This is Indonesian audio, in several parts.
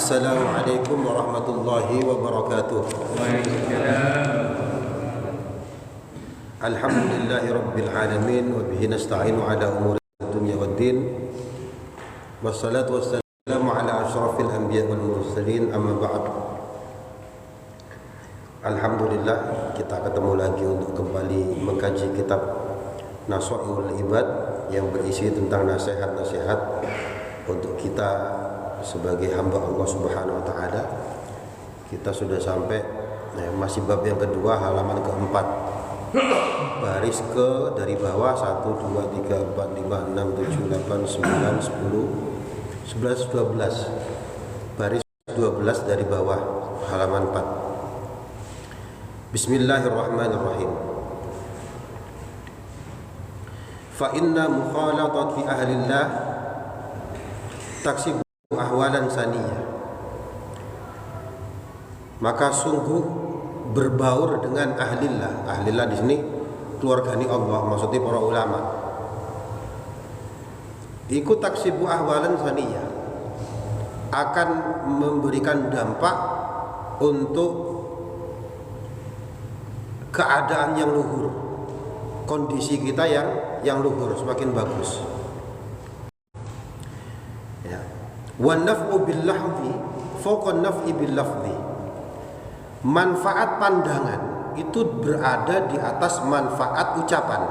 Assalamualaikum warahmatullahi wabarakatuh. Alhamdulillahi rabbil alamin wa bihi nasta'inu ala umuri dunya waddin. Wassalatu wassalamu ala asyrafil anbiya wal mursalin, amma ba'd. Alhamdulillah, kita ketemu lagi untuk kembali mengkaji kitab Nashai'ul Ibad yang berisi tentang nasihat-nasihat untuk kita sebagai hamba Allah Subhanahu wa taala. Kita sudah sampai masih bab yang kedua, halaman keempat, baris ke dari bawah 1 2 3 4 5 6 7 8 9 10 11 12, baris 12 dari bawah halaman 4. Bismillahirrahmanirrahim. Fa inna mukhalatati ahlillah taksib ahwalan saniyah. Maka sungguh berbaur dengan ahlillah. Ahlillah di sini keluargani Allah, maksudnya para ulama. Ikut taksibu ahwalan saniyah akan memberikan dampak untuk keadaan yang luhur, kondisi kita yang luhur semakin bagus. Wan naf'u bil lahzi fawqa naf'i bil lafzi. Manfaat pandangan itu berada di atas manfaat ucapan.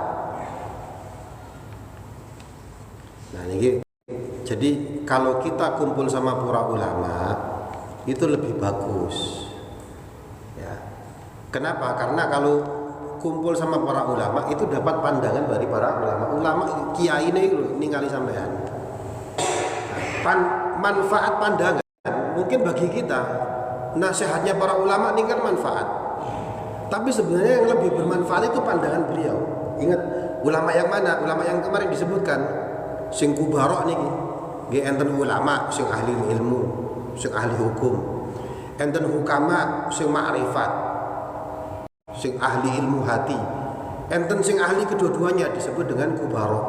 Nah, ini jadi kalau kita kumpul sama para ulama itu lebih bagus. Ya. Kenapa? Karena kalau kumpul sama para ulama itu dapat pandangan dari para ulama. Ulama kiai ini ningali sampean. manfaat pandangan mungkin bagi kita nasihatnya para ulama ini kan manfaat, tapi sebenarnya yang lebih bermanfaat itu pandangan beliau. Ingat ulama yang mana? Ulama yang kemarin disebutkan sing kubarok niki nggih enten ulama sing ahli ilmu, sing ahli hukum, enten hukama sing ma'rifat, sing ahli ilmu hati, enten sing ahli kedua-duanya disebut dengan kubarok.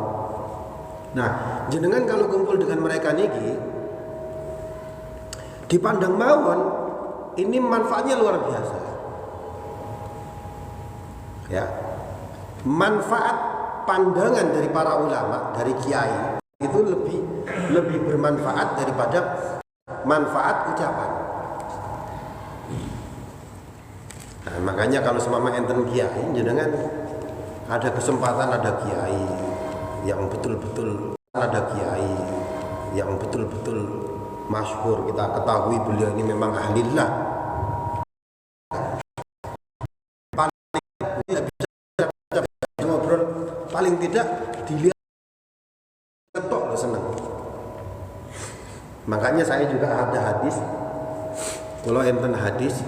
Nah, jenengan kalau kumpul dengan mereka niki dipandang mawon ini manfaatnya luar biasa. Ya. Manfaat pandangan dari para ulama, dari kiai itu lebih bermanfaat daripada manfaat ucapan. Nah, makanya kalau semama enten kiai jenengan ada kesempatan ada kiai yang betul-betul masyhur, kita ketahui beliau ini memang ahlillah, ngobrol paling tidak dilihat tok seneng. Makanya saya juga ada hadis, kalau enten hadis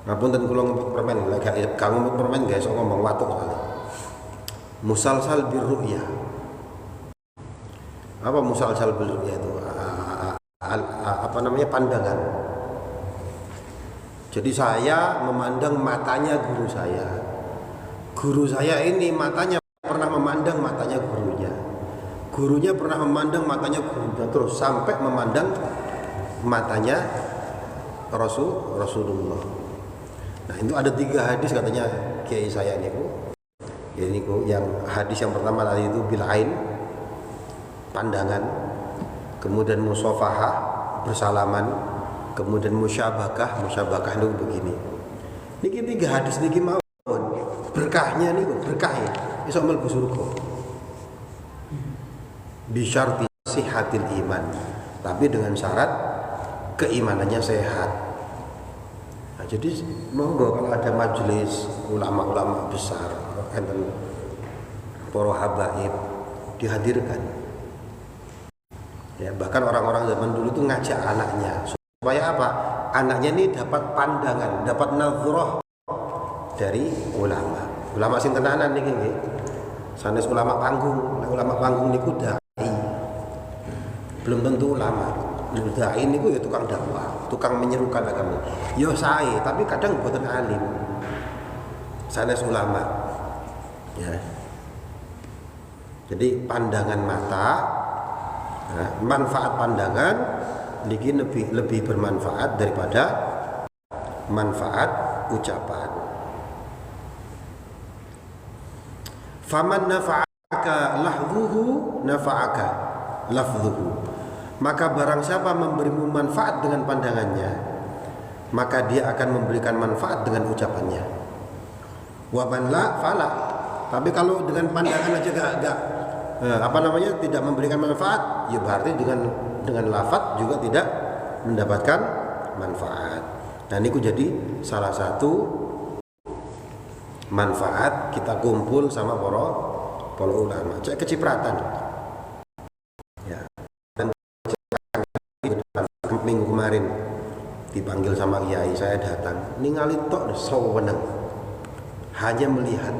ngapunten kula ngempet permen, lek gak ngempet permen gak iso ngomong watuk soalnya. Musalsal birru'ya. Apa musalsal birru'ya itu? Apa namanya, pandangan. Jadi saya memandang matanya guru saya. Guru saya ini matanya pernah memandang matanya gurunya. Gurunya pernah memandang matanya gurunya, terus sampai memandang matanya Rasulullah. Nah, itu ada 3 hadis katanya kiai saya niku. Ini yang hadis yang pertama tadi itu bil ain, pandangan, kemudian musafahah, bersalaman, kemudian musyabakah itu begini. Niki 3 hadis niki mawon berkahnya niku, berkahnya iso mlebu surga. Bi syarti sihatil iman, tapi dengan syarat keimanannya sehat. Nah, jadi monggo kalau ada majelis ulama-ulama besar, enten para habaib dihadirkan. Ya, bahkan orang-orang zaman dulu itu ngajak anaknya supaya apa? Anaknya ini dapat pandangan, dapat nazarah dari ulama. Ulama sing tenanan niki nggih. Sanes ulama panggung, ulama panggung niku dai. Belum tentu ulama. Dai niku ya tukang dakwah, tukang menyerukan agama. Yo sae, tapi kadang boten alim. Sanes ulama. Ya. Jadi pandangan mata, nah, manfaat pandangan niki lebih bermanfaat daripada manfaat ucapan. Faman nafa'aka lahduhu nafa'aka lafdhuhu. Maka barang siapa memberimu manfaat dengan pandangannya, maka dia akan memberikan manfaat dengan ucapannya. Wa man la fala. Tapi kalau dengan pandangan aja gak tidak memberikan manfaat, ya berarti dengan lafaz juga tidak mendapatkan manfaat. Dan itu jadi salah satu manfaat kita kumpul sama para ulama. Cek kecipratan. Ya. Dan minggu kemarin dipanggil sama kiai, saya datang. Ningali tok sewenang. Hanya melihat.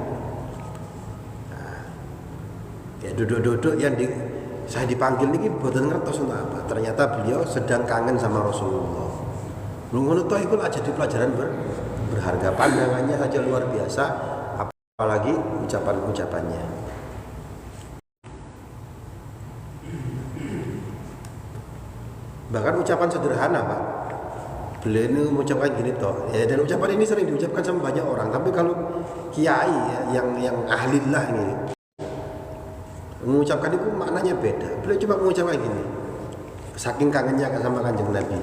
Ya duduk-duduk yang saya dipanggil ini boten ngertos untuk apa. Ternyata beliau sedang kangen sama Rasulullah. Ngono toh iku aja di pelajaran berharga, pandangannya saja luar biasa, apalagi ucapan-ucapannya. Bahkan ucapan sederhana, Pak. Beliau ini mengucapkan gini toh. Ya, dan ucapan ini sering diucapkan sama banyak orang, tapi kalau kiai ya, yang ahlillah ini mengucapkan itu maknanya beda. Beliau cuma mengucapkan gini, saking kangennya sama Kanjeng Nabi,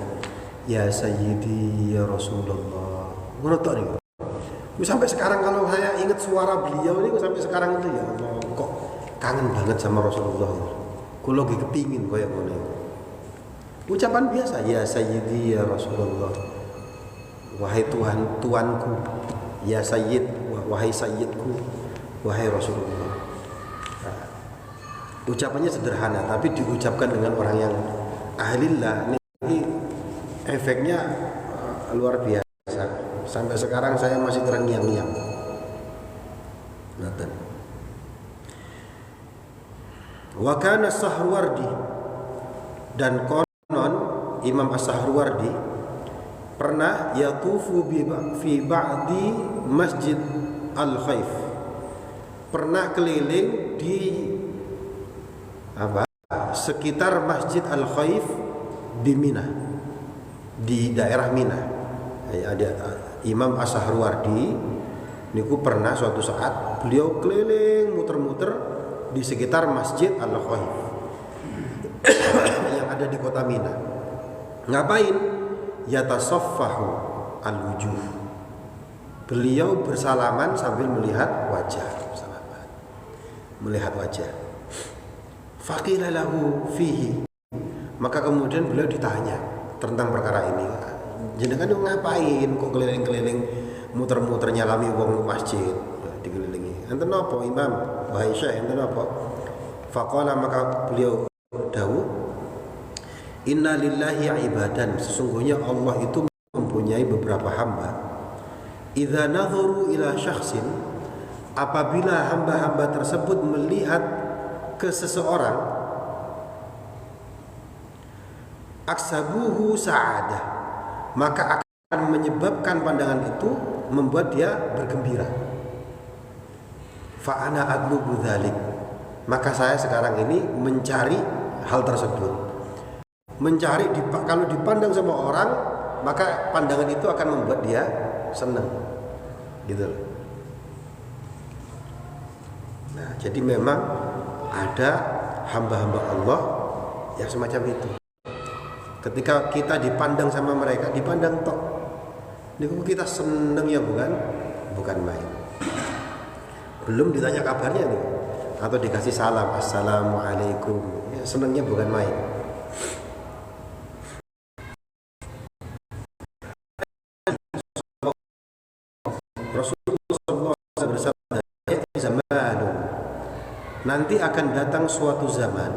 ya Sayyidi ya Rasulullah. Ngono tok niku. Sampai sekarang kalau saya ingat suara beliau ini sampai sekarang itu ya Allah, kok kangen banget sama Rasulullah. Kulo lagi kepingin koyo ngono. Ucapan biasa, ya Sayyidi ya Rasulullah. Wahai Tuhan, Tuanku. Ya Sayyid, wahai Sayyidku. Wahai Rasulullah. Ucapannya sederhana tapi diucapkan dengan orang yang ahlillah, ini efeknya luar biasa. Sampai sekarang saya masih terngiang-ngiang. Wa kana Sahrawardi, dan konon Imam As-Sahrawardi pernah yatufu fi ba'di Masjid Al-Khaif, pernah keliling di sekitar Masjid Al-Khaif di Mina, di daerah Mina. Ada Imam As-Sahrawardi niku pernah suatu saat beliau keliling muter-muter di sekitar Masjid Al-Khaif yang ada di kota Mina. Ngapain? Yatasaffahu al-wujuh. Beliau bersalaman sambil melihat wajah, melihat wajah. Faqila lahu fihi, maka kemudian beliau ditanya tentang perkara ini. Jenengan ngapain kok keliling-keliling muter-muter nyalami wong masjid, dikelilingi. Enten napa Imam? Wahai Syekh, enten napa? Faqala, maka beliau dawuh, inna lillahi ibadan, sesungguhnya Allah itu mempunyai beberapa hamba. Idza nadharu ila syakhsin, apabila hamba-hamba tersebut melihat ke seseorang, aksabuhu sa'adah, maka akan menyebabkan pandangan itu membuat dia bergembira. Fa ana adlubu dzalik, maka saya sekarang ini mencari hal tersebut. Mencari, kalau dipandang sama orang, maka pandangan itu akan membuat dia senang, gitu. Nah, jadi memang ada hamba-hamba Allah yang semacam itu. Ketika kita dipandang sama mereka, dipandang tok, ini kita seneng ya, bukan main. Belum ditanya kabarnya nih, atau dikasih salam, assalamualaikum, ya, senengnya bukan main. Rasulullah bersabda, zamanun, nanti akan datang suatu zaman,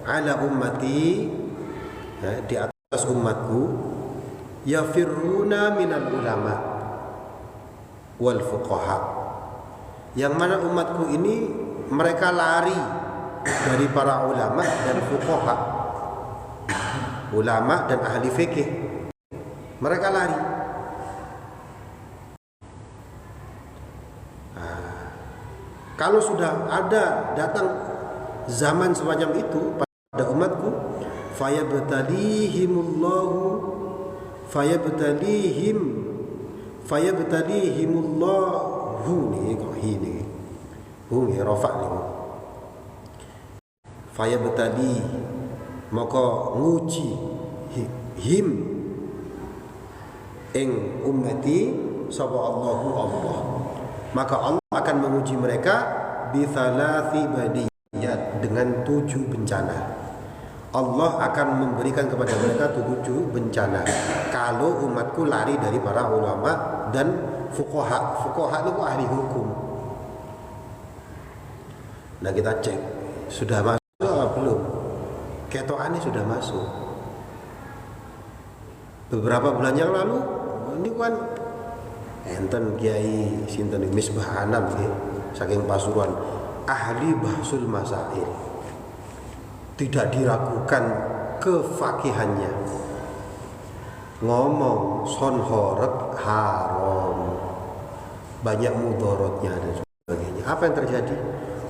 ala ummati, ya, di atas umatku, yafirruna minal ulama wal fuqaha, yang mana umatku ini mereka lari dari para ulama dan fuqaha, ulama dan ahli fikih, mereka lari. Kalau sudah ada datang zaman semacam itu pada umatku, fayabtalihimullahu nih kok ini hu rafa nih, fayabtali, maka nguji him ing ummati sapa Allahu Allah, maka Allah akan menguji mereka bithalathi badiyat, dengan 7 bencana. Allah akan memberikan kepada mereka 7 bencana kalau umatku lari dari para ulama dan fuqaha. Fuqaha itu ahli hukum. Nah, kita cek sudah masuk atau belum. Ketokannya sudah masuk. Beberapa bulan yang lalu ini kan enten Kiai sinten Misbah Anam nggih, saking Pasuruan, ahli bahsul masail. Tidak diragukan kefakihannya. Ngomong sonhorek haram, banyak mudorotnya dan sebagainya. Apa yang terjadi?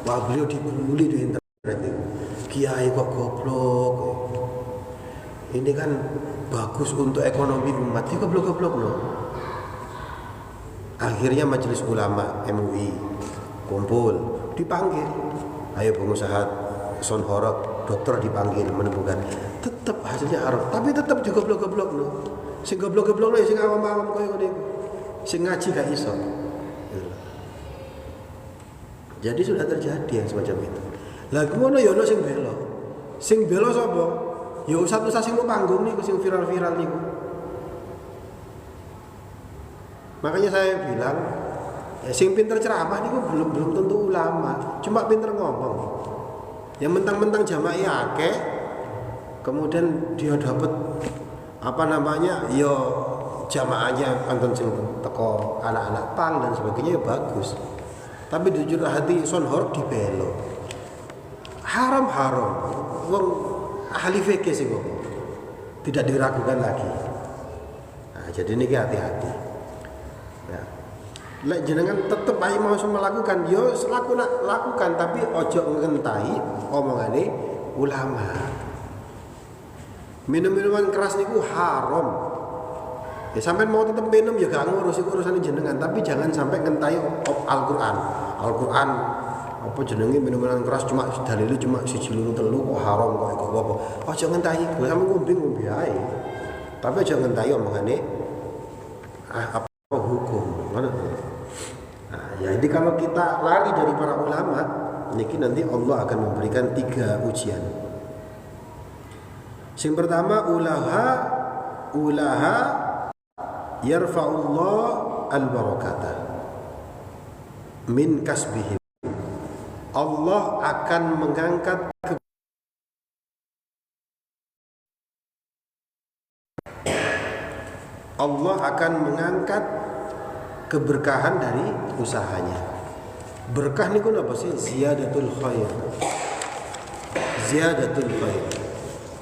Wah, beliau dibully di internet itu. Kiai kok goblok. Ini kan bagus untuk ekonomi umat. Dia goblok-goblok loh. Akhirnya majelis ulama MUI kumpul, dipanggil. Ayo pengusaha sonhorek, dokter dipanggil, menemukan tetap hasilnya haram, tapi tetap juga goblok-goblok loh. Sing goblok-goblok loh, sing awam-awam koyo ngene. Sing ngaji gak iso. Jadi sudah terjadi yang semacam itu. Lah ngono ya ono sing bela. Sing bela sapa? Ya ustaz-ustaz sing mau panggung niku, sing viral-viral niku. Makanya saya bilang, ya, sing pinter ceramah niku belum tentu ulama, cuma pinter ngomong. Yang mentang-mentang jama'i akeh, kemudian dia dapat apa namanya? Yo jamaahnya anton sing teko anak-anak pang dan sebagainya ya bagus. Tapi jujur hati sonhor dibelo. Haram. Wong ahli fikih sing ngomong. Tidak diragukan lagi. Nah, jadi ini hati-hati. Ya. Lek jenengan tetep ae mau melakukan, yo lakukan tapi ojo ngentahi omongane ulama. Minum-minuman keras niku haram. Ya sampai mau tetap minum ya gak ngurus urusan jenengan, tapi jangan sampai ngentahi Al-Qur'an. Al-Qur'an apa jenenge minuman keras cuma dalile cuma 1 loro 3 kok haram kok iku apa. Aja ngentahi, gue sampe ngombe ae. Tapi aja ngentahi omongane apa hukum. Ngono. Nah, jadi kalau kita lari dari para ulama, niki nanti Allah akan memberikan 3 ujian. Yang pertama ulaha yarfa'ullah al-barakata min kasbihim. Allah akan mengangkat keberkahan dari usahanya. Berkah niku napa sih? Ziyadatul khair.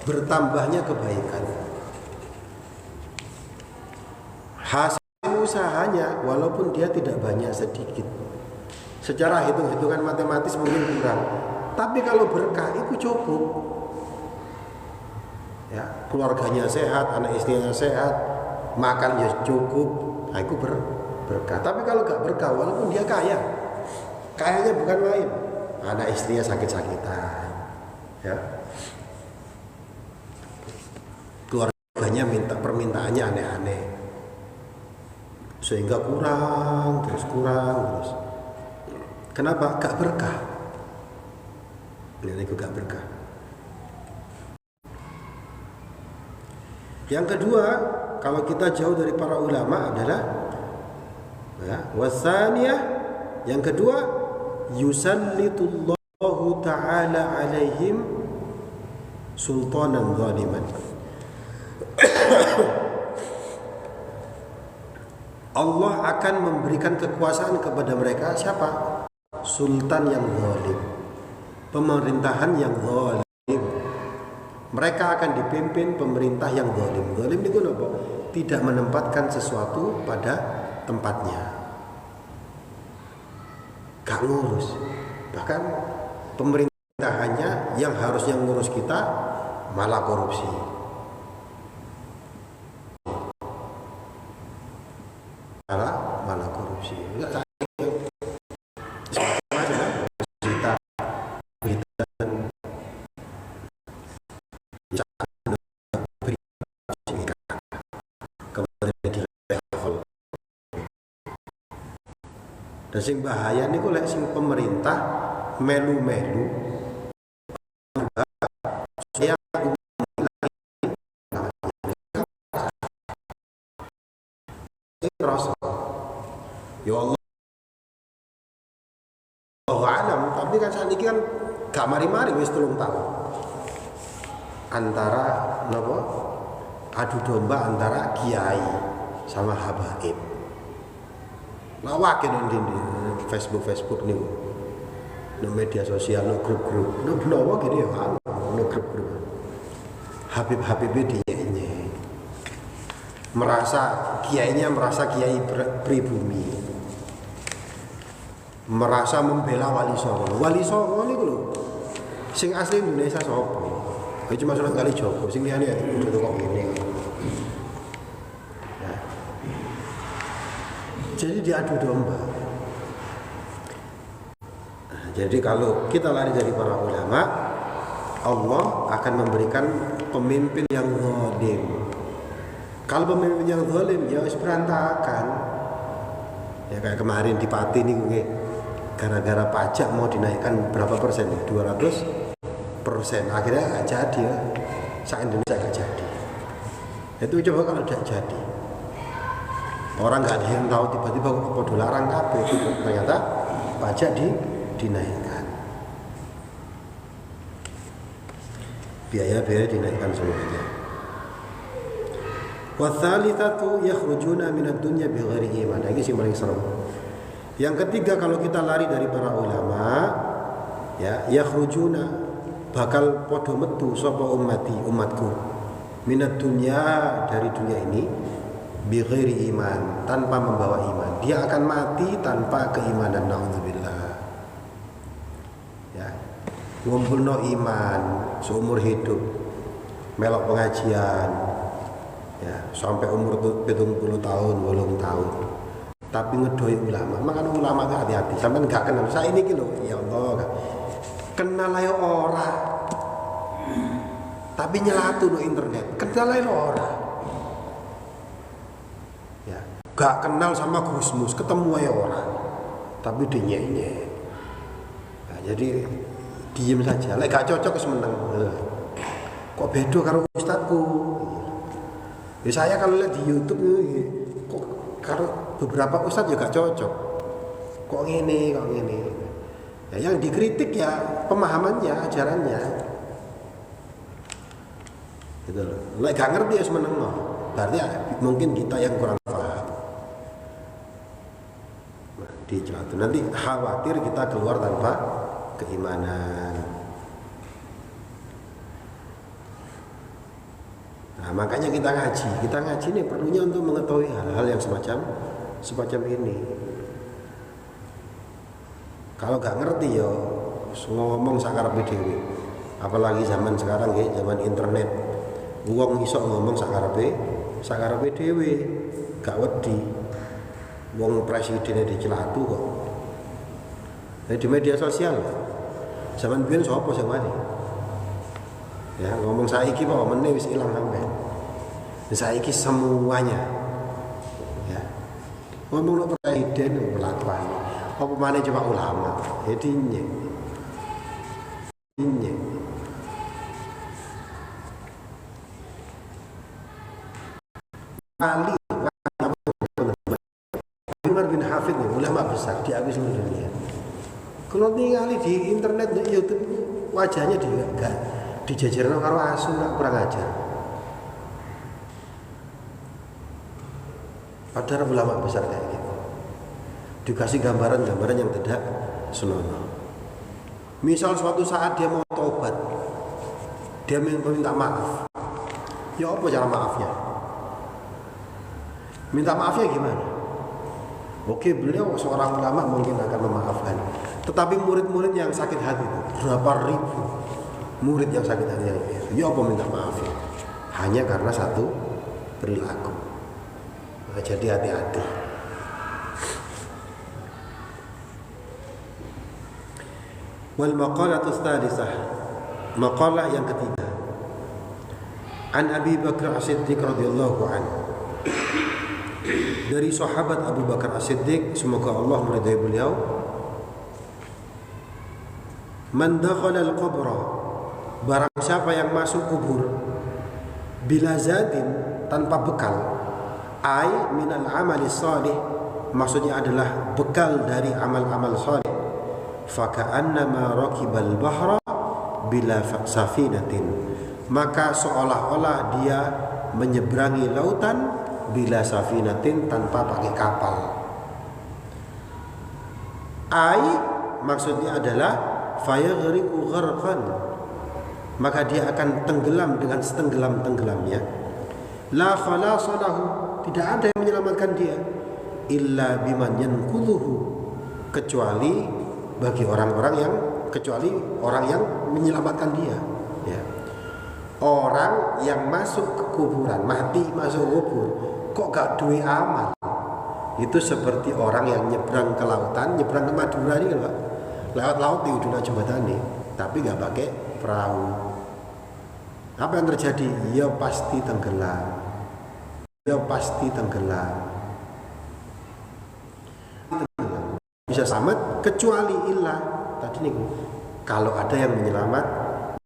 Bertambahnya kebaikan. Hasil usahanya walaupun dia tidak banyak, sedikit. Secara hitung-hitungan matematis mungkin kurang. Tapi kalau berkah itu cukup. Ya, keluarganya sehat, anak istrinya sehat, makan ya cukup. Nah, itu berkah. Tapi kalau gak berkah walaupun dia kaya, kayanya bukan main. Anak istrinya sakit-sakitan. Ya. Keluarganya permintaannya aneh-aneh. Sehingga kurang terus. Kenapa? Gak berkah. Ini gak berkah. Yang kedua, kalau kita jauh dari para ulama adalah wasaniyah, yang kedua yusallitullahu ta'ala alaihim sultanan zaliman. Allah akan memberikan kekuasaan kepada mereka. Siapa? Sultan yang zalim, pemerintahan yang zalim. Mereka akan dipimpin pemerintah yang zalim. Zalim itu apa? Tidak menempatkan sesuatu pada tempatnya, gak ngurus. Bahkan pemerintahannya yang harusnya ngurus kita malah korupsi. Malah korupsi. Dan sing bahaya niku lek sing pemerintah melu-melu saya rasa ya Allah alam, tapi kan saat ini kan gak mari-mari wis 3 tahun antara napa adu domba antara kiai sama habaib. Lawak di Facebook nih, no media sosial, no grup-grup, no blog gini ya, no grup-grup. Habib dia merasa kiai pribumi, merasa membela Wali Songo nih lho, sing asli Indonesia sopo, cuma Sunan Kalijogo, sing liyane udah kok gini. Jadi diadu domba. Jadi kalau kita lari dari para ulama, Allah akan memberikan pemimpin yang zalim. Kalau pemimpin yang zalim ya wis berantakan. Ya kayak kemarin di Pati nih gue, gara-gara pajak mau dinaikkan berapa persen? 200%. Akhirnya nggak jadi ya. Se-Indonesia nggak jadi. Itu coba kalau tidak jadi. Orang nggak ada yang tahu, tiba-tiba kok dolarang kabeh, ternyata pajak dinaikkan. biaya-biaya dinaikkan semuanya. Watsalitsatu yakhrujuna minad dunya bighairi iman. Ini sing paling serem. Yang ketiga, kalau kita lari dari para ulama, ya, yakhrujuna bakal podo metu sapa umatku minad dunya, dari dunia ini, bighairi iman, tanpa membawa iman. Dia akan mati tanpa keimanan, naudzubillah. Ya. Ngumpulno iman seumur hidup, melok pengajian, ya, sampai umur 70 tahun, 80 tahun. Tapi ngedoi ulama. Makanya ulama itu hati-hati. Sampai nggak kenal. Saya ini gitu, ya Allah, kenal aja orang. Tapi nyelatu no internet. Kenal aja orang. Ya, nggak kenal sama Gus Mus, ketemu aja orang. Tapi dinyek-nyek. Nah, jadi diem saja. Lek gak cocok wis meneng. Kok beda karo ustadku? Ya, saya kalau lihat di YouTube kok karo beberapa ustadz juga cocok. Kok ngene, kok ngene. Ya, yang dikritik ya pemahamannya, ajarannya. Gitu loh. Lek gak ngerti ya meneng. Berarti ya, mungkin kita yang kurang paham. Nah, dicelatu. Nanti khawatir kita keluar tanpa keimanan. Nah, makanya kita ngaji ini perlunya untuk mengetahui hal-hal yang semacam ini. Kalau nggak ngerti ya ngomong sakarepe dhewe. Apalagi zaman sekarang ya, zaman internet. Wong iso ngomong sakarepe dhewe, gak wedi. Wong presidennya dicelatu kok. Di media sosial. Zaman biyen sapa sing wani? Ya, ngomong saiki apa meneh wis ilang sampe. Saiki semuanya. Ya. Ngomong lo presiden pelakuan. Apa maneh cuma ulama. Jadi nyek. Ali Umar bin Hafid nih, ulama besar diakui seluruh dunia. Kalau ningali di internet di YouTube wajahnya dia enggak dijajarno karo asu, kurang ajar. Padahal ulama besar kayak gitu. Dikasih gambaran-gambaran yang tidak senonoh. Misal suatu saat dia mau taubat, dia minta maaf. Ya apa cara maafnya? Minta maafnya gimana? Oke, beliau seorang ulama mungkin akan memaafkan. Tetapi murid-murid yang sakit hati itu berapa ribu murid yang sakit hati itu, ya apa minta maaf ya? Hanya karena satu perilaku. Nah, jadi hati-hati. Wal maqalatu tsalisah, maqalah yang ketiga. An Abi Bakar As-Siddiq radhiyallahu anhu. Dari sahabat Abu Bakar As-Siddiq, semoga Allah meridai beliau, man dakhala al-qabra, barang siapa yang masuk kubur, bila zadin, tanpa bekal, ai minal amali salih, maksudnya adalah bekal dari amal-amal salih, faka'annama rakibal bahra bila safinatin, maka seolah-olah dia menyeberangi lautan bila safinatin, tanpa pakai kapal. Ai maksudnya adalah fayaghriqu gharqan, maka dia akan tenggelam dengan setenggelam-tenggelamnya. La khalasa lahu, tidak ada yang menyelamatkan dia, illa biman yanqudhuhu, kecuali bagi orang-orang yang, kecuali orang yang menyelamatkan dia, ya. Orang yang masuk ke kuburan, mati masuk kubur, kok gak duwe amal, itu seperti orang yang nyebrang ke lautan, nyebrang ke Madura ini kan, lewat laut di ujung jembatan ini, tapi gak pakai perahu. Apa yang terjadi? Ya pasti tenggelam. Ya pasti tenggelam. Bisa selamat kecuali ilah tadi nih, kalau ada yang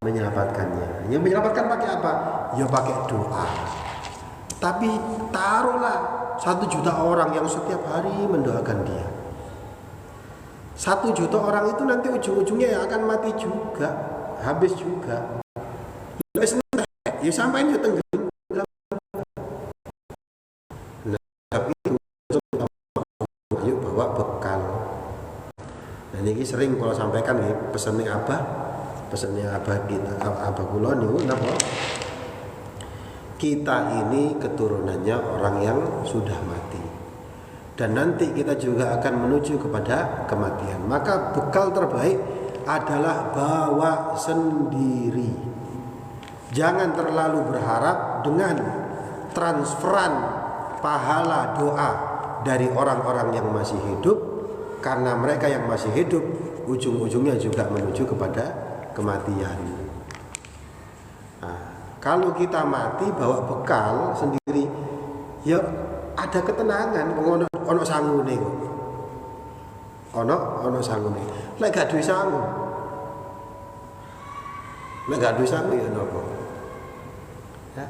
menyelamatkannya. Yang menyelamatkan pakai apa? Ya pakai doa. Tapi taruhlah 1 juta orang yang setiap hari mendoakan dia. 1 juta orang itu nanti ujung-ujungnya ya akan mati juga, habis juga. ya sampai itu tenggelam. Nah, tapi yuk bawa bekal. Nah ini sering kalau sampaikan nih pesannya abah kita, abah kula niku napa? Kita ini keturunannya orang yang sudah mati. Dan nanti kita juga akan menuju kepada kematian. Maka bekal terbaik adalah bawa sendiri. Jangan terlalu berharap dengan transferan pahala doa dari orang-orang yang masih hidup, karena mereka yang masih hidup ujung-ujungnya juga menuju kepada kematian. Nah, kalau kita mati bawa bekal sendiri, ya ada ketenangan. Ono sangune kok. Ono sangune. Lek gak duwe sangu. Lek gak duwe sangu ya napa? Ya.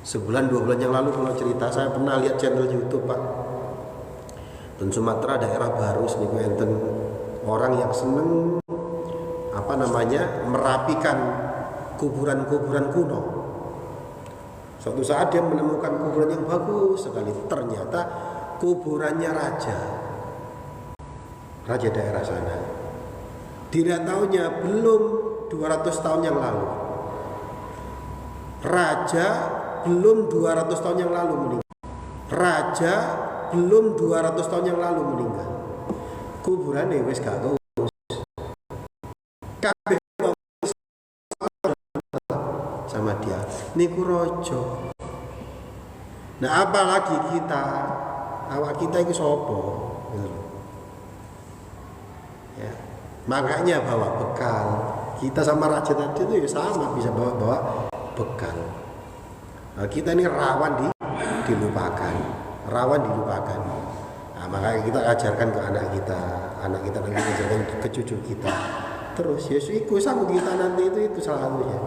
Sebulan 2 bulan yang lalu kalau cerita, saya pernah lihat channel YouTube Pak. Di Sumatera daerah baru niku enten orang yang seneng merapikan kuburan-kuburan kuno. Suatu saat dia menemukan kuburan yang bagus sekali. Ternyata kuburannya raja daerah sana. Tidak tahunya belum 200 tahun yang lalu. Raja belum 200 tahun yang lalu meninggal. Raja belum 200 tahun yang lalu meninggal. Kuburannya wis gak urus. Kabeh sama dia. Niku rojo. Nah apalagi kita, awak kita itu sopo. Ya. Makanya bawa bekal. Kita sama raja tadi itu ya sama, bisa bawa bekal. Nah, kita ini rawan dilupakan. Nah, makanya kita ajarkan ke anak kita nanti ajarkan ke cucu kita. Terus ya iku sangu kita nanti itu selalunya.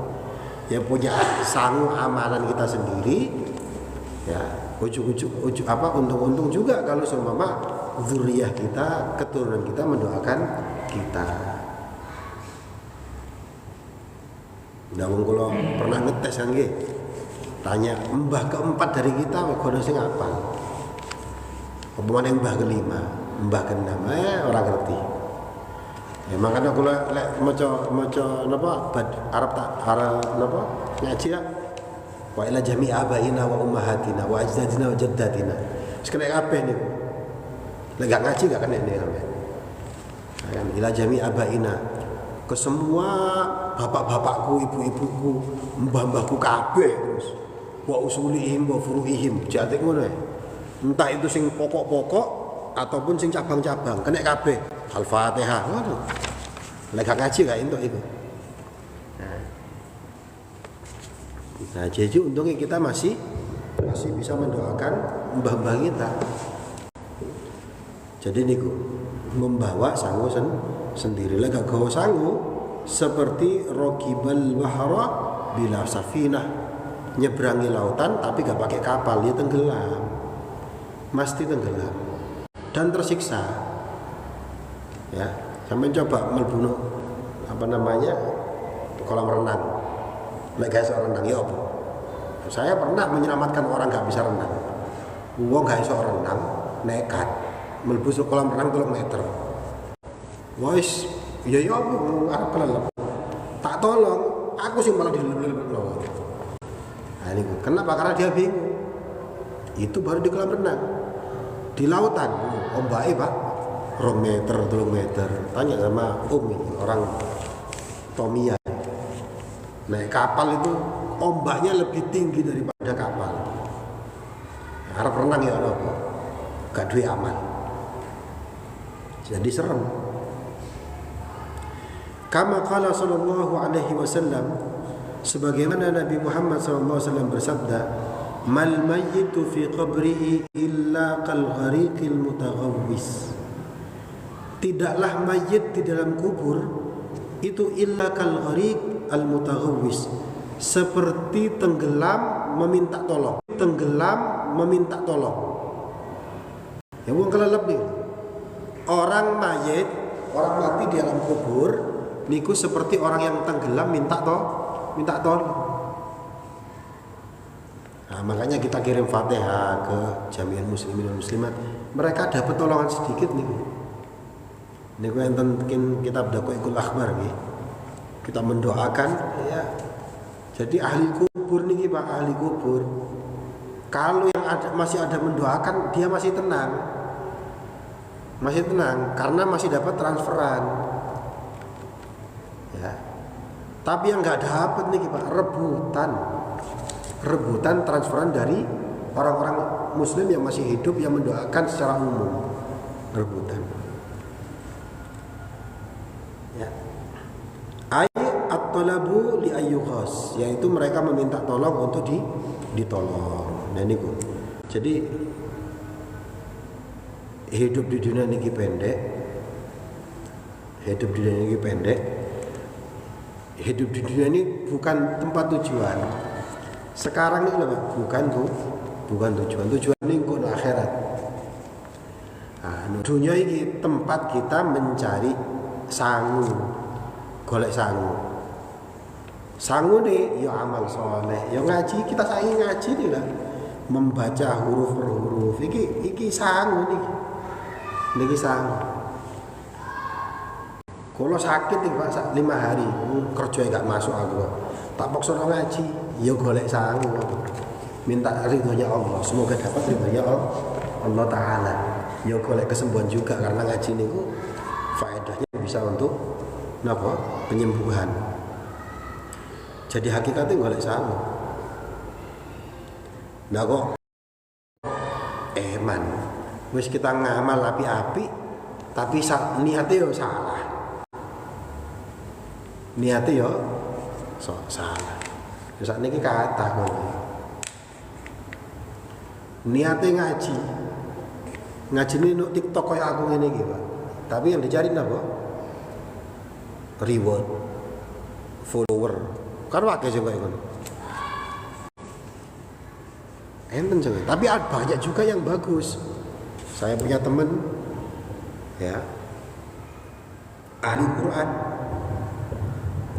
Ya punya sangu amalan kita sendiri. Ya, untung juga kalau seumpama zuriyah kita, keturunan kita mendoakan kita. Nah, wong kula pernah ngetes kan nggih. Tanya mbah keempat dari kita kono sing apa? Omongan yang mbah kelima, mbah keenam ora ngerti. Ya makanya kula lek maca napa Arab napa ngaji ya. Wa ila jami' abaina wa ummahatina wa ajdadina wa jaddatina. Wis kena kabeh niku. Lek gak ngaji gak kena ini sampean. Kan ila jami' abaina, ke semua bapak-bapakku, ibu-ibuku, mbah-mbahku kabeh terus. Wa usulihim wa furuihim, jate ngono ya. Entah itu sing pokok-pokok ataupun sing cabang-cabang, kena kabeh. Al-Fatihah ngono. Lek gak ngaji gak entuk iku. Nah, jadi untungnya kita masih bisa mendoakan mbah-mbah kita. Jadi niku membawa sangu sendiri. Lek gak gawa sangu seperti rokibal bahra bila safinah, nyeberangi lautan tapi gak pakai kapal, dia tenggelam. Mesti tenggelam dan tersiksa. Ya, sampai coba melbunuh kolam renang. Lek gak iso renang ya apa? Saya pernah menyelamatkan orang gak bisa renang. Wong gak iso renang, nekat mlebu kolam renang 3 meter. Wis, ya apa arep kelelep. Tak tolong, aku sih malah dilelep-lelep. Nah ini kenapa? Karena dia bingung. Itu baru di kolam renang. Di lautan, ombake Pak 2 meter, 3 meter. Tanya sama orang Tomia. Naik kapal itu ombaknya lebih tinggi daripada kapal. Harap renang ya apa? Gak duwe aman. Jadi serem. Kama qala sallallahu alaihi wasallam, sebagaimana Nabi Muhammad sallallahu alaihi wasallam bersabda, "Mal mayyitu fi qabrihi illa kal ghariqil mutaghawwis." Tidaklah mayit di dalam kubur itu illa kal ghariq al mutaghawwis, seperti tenggelam meminta tolong. Ya wong kelelep nih. Orang mati di dalam kubur niku seperti orang yang tenggelam minta tolong. Nah, makanya kita kirim Fatihah ke Jami'an Muslimin dan Muslimat. Mereka dapat tolongan sedikit nih. Niku enten kitab Daqaiqul Akhbar nggih. Kita mendoakan ya. Jadi ahli kubur nih Pak, ahli kubur. Kalau yang masih ada mendoakan, dia masih tenang. Masih tenang karena masih dapat transferan. Ya. Tapi yang nggak dapat nih Pak, rebutan transferan dari orang-orang muslim yang masih hidup yang mendoakan secara umum. Rebutan. Ya. At-talabu li ayyukhas, yaitu mereka meminta tolong untuk ditolong. Nah niku. Jadi hidup di dunia ini pendek. Hidup di dunia ini pendek. Hidup di dunia ini bukan tempat tujuan. Sekarang ini bukan tujuan. Tujuan ini untuk akhirat. Nah, dunia ini tempat kita mencari sangu, golek sangu. Sangu nih, ya amal soleh, ya ngaji, kita saiki ngaji nih lah, membaca huruf per huruf. Iki sangu nih, niki sangu. Kalau sakit nih Pak 5 hari, kerja gak masuk aku, tak paksa ngaji, ya golek sangu, minta ridhonya Allah, semoga dapat ridhonya Allah Taala. Ya golek kesembuhan juga karena ngaji niku faedahnya bisa untuk napa? Penyembuhan. Jadi hakikatnya golek sangu. Nah kok wis kita ngamal api-api tapi niatnya yo salah. Niatnya yo salah. Saat ini kata niatnya ngaji ini nuk TikTok kayak aku ini gitu. Tapi yang dicari apa? Reward, follower. Kan wae sing koyo ngono. Enten jangan. Tapi ada banyak juga yang bagus. Saya punya teman ya ahli Quran.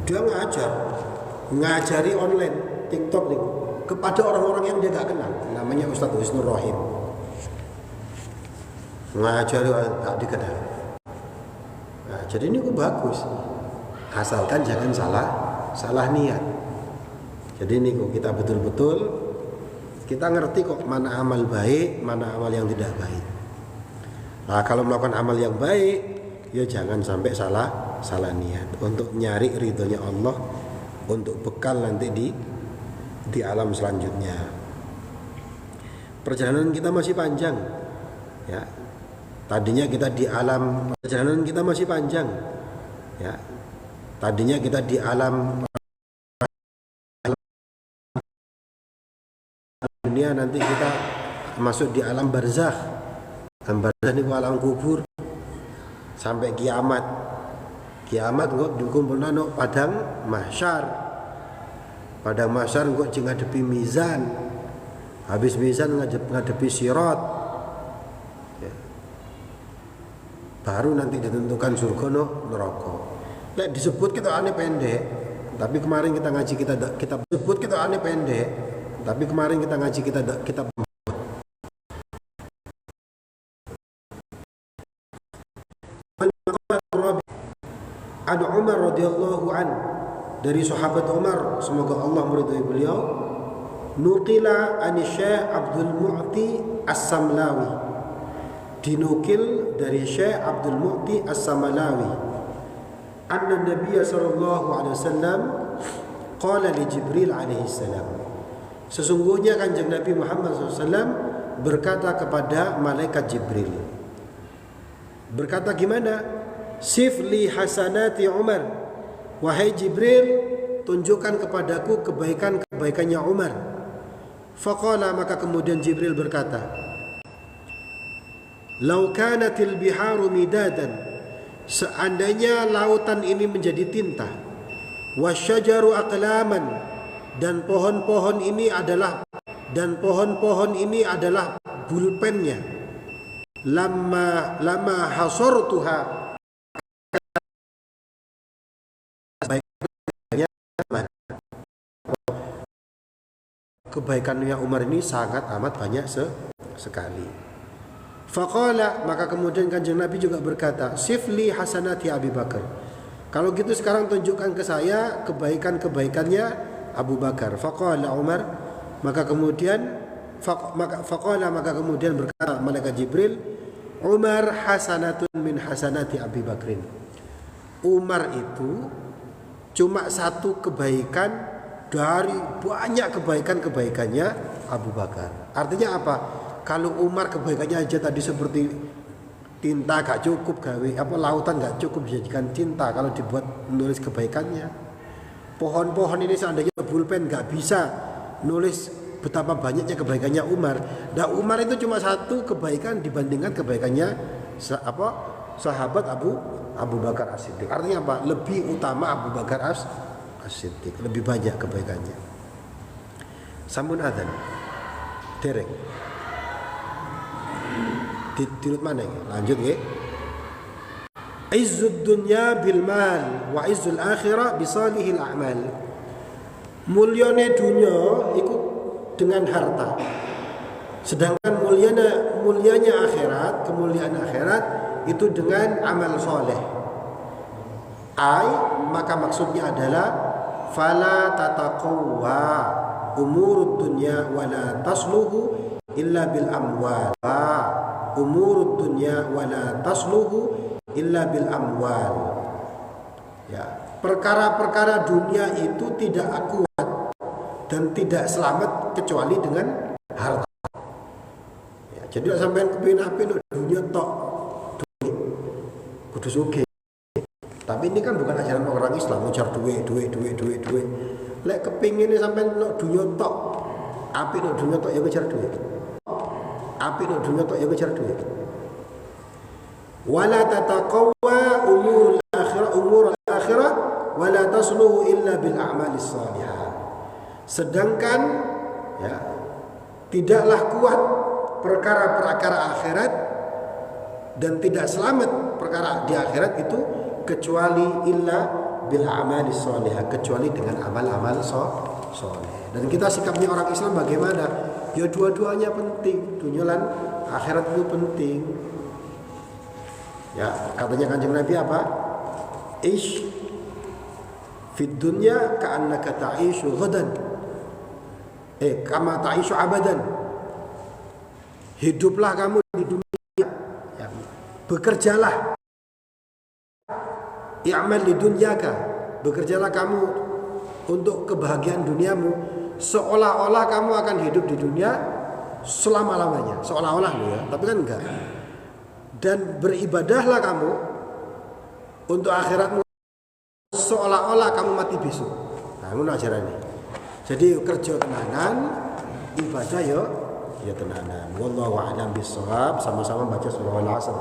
Dia ngajari online TikTok nih kepada orang-orang yang dia gak kenal. Namanya Ustadz Wisnur Rohim. Ngajari gak dikenal. Nah, jadi ini bagus. Asalkan jangan salah niat. Jadi ini kok kita betul-betul kita ngerti kok mana amal baik, mana amal yang tidak baik. Nah, kalau melakukan amal yang baik, ya jangan sampai salah niat untuk nyari ridhonya Allah, untuk bekal nanti di alam selanjutnya. Perjalanan kita masih panjang, ya. Tadinya kita di alam perjalanan kita masih panjang, ya. Tadinya kita di alam dunia, nanti kita masuk di alam barzakh. Alam barzakh ini alam kubur sampai kiamat. Kiamat kok dikumpulna no padang mahsyar. Padang mahsyar kok ngadepi mizan. Habis mizan ngadepi sirat. Ya. Baru nanti ditentukan surga no neraka. Nek disebut kita aneh pendek, tapi kemarin kita ngaji kita sebut kita aneh pendek, tapi kemarin kita ngaji kita An Umar radhiyallahu an, dari sahabat Umar, semoga Allah meridhai beliau, nuqila an Syekh Abdul Mu'ti As-Samlawi, dinukil dari Syekh Abdul Mu'ti As-Samlawi, anna Nabi sallallahu alaihi wasallam qala li Jibril alaihi salam, sesungguhnya kanjeng Nabi Muhammad SAW berkata kepada malaikat Jibril, berkata gimana? Sifli hasanati Umar, wahai Jibril, tunjukkan kepadaku kebaikan-kebaikannya Umar. Faqala, maka kemudian Jibril berkata, lau kanatil biharu midadan, seandainya lautan ini menjadi tinta, wasyajaru aqlaman, dan pohon-pohon ini adalah bulpennya, lama hasortuha, kebaikannya Umar ini sangat amat banyak sekali. Faqala, maka kemudian Kanjeng Nabi juga berkata, sifli hasanati Abi Bakar. Kalau gitu sekarang tunjukkan ke saya kebaikan-kebaikannya Abu Bakar. Faqala Umar, maka kemudian berkata malaikat Jibril, Umar hasanatun min hasanati Abi Bakrin. Umar itu cuma satu kebaikan dari banyak kebaikan-kebaikannya Abu Bakar. Artinya apa? Kalau Umar kebaikannya aja tadi seperti tinta gak cukup gawe, lautan gak cukup dijadikan cinta kalau dibuat menulis kebaikannya. Pohon-pohon ini seandainya pulpen gak bisa nulis betapa banyaknya kebaikannya Umar. Nah, Umar itu cuma satu kebaikan dibandingkan kebaikannya sahabat Abu Bakar As-Siddiq. Artinya apa? Lebih utama Abu Bakar As-Siddiq, lebih banyak kebaikannya. Sampun adzan. Dereng. Dirut mana ya? Lanjut ya. Izzud dunya bil mal wa izzul akhirah bi salihil a'mal. Mulyane dunya iku dengan harta. Sedangkan mulianya akhirat, kemuliaan akhirat itu dengan amal soleh. Maka maksudnya adalah fala tataqawwa umurud dunya wala tasluhu illa bil amwal. Umurud dunya wala tasluhu illa bil amwal. Ya, perkara-perkara dunia itu tidak kuat dan tidak selamat kecuali dengan harta. Ya, jadi sampean kepengin ape dunia tok duit kudu sugih. Tapi ini kan bukan ajaran orang Islam ngejar duit. Lek kepengin sampean dunia tok, ape dunia tok ya ngejar duit. Api no dunia tok ya ngejar duit. Wala tataqawwa umur akhirah wala tasluhu illa bil a'malis salihah. Sedangkan ya tidaklah kuat perkara-perkara akhirat dan tidak selamat perkara di akhirat itu kecuali illa bil a'malis salihah, kecuali dengan amal-amal soleh. Dan kita sikapnya orang Islam bagaimana? Ya dua-duanya penting, dunia dan akhirat itu penting. Ya, katanya Kanjeng Nabi apa? Ish fid dunya ka'annaka ta'ishu ghadan. Kama ta'ishu abadan. Hiduplah kamu di dunia. Ya, bekerjalah. I'mal li dunyaka. Bekerjalah kamu untuk kebahagiaan duniamu. Seolah-olah kamu akan hidup di dunia selama-lamanya, seolah-olah ya, tapi kan enggak. Dan beribadahlah kamu untuk akhiratmu seolah-olah kamu mati besok. Nah, ngono ajarane. Jadi kerja tenanan, ibadah ya tenanan. Wallahu a'lam bissawab. Sama-sama baca surah Al-'Asr.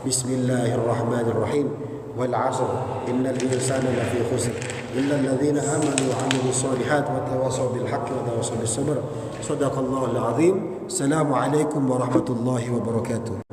Bismillahirrahmanirrahim. Wal 'asr innal insana lafi khusr illa alladhina amanu wa 'amilus solihat wa tawassaw bil haqqi wa tawassaw bis sabr. Shadaqallahul 'azim. Assalamu alaikum warahmatullahi wabarakatuh.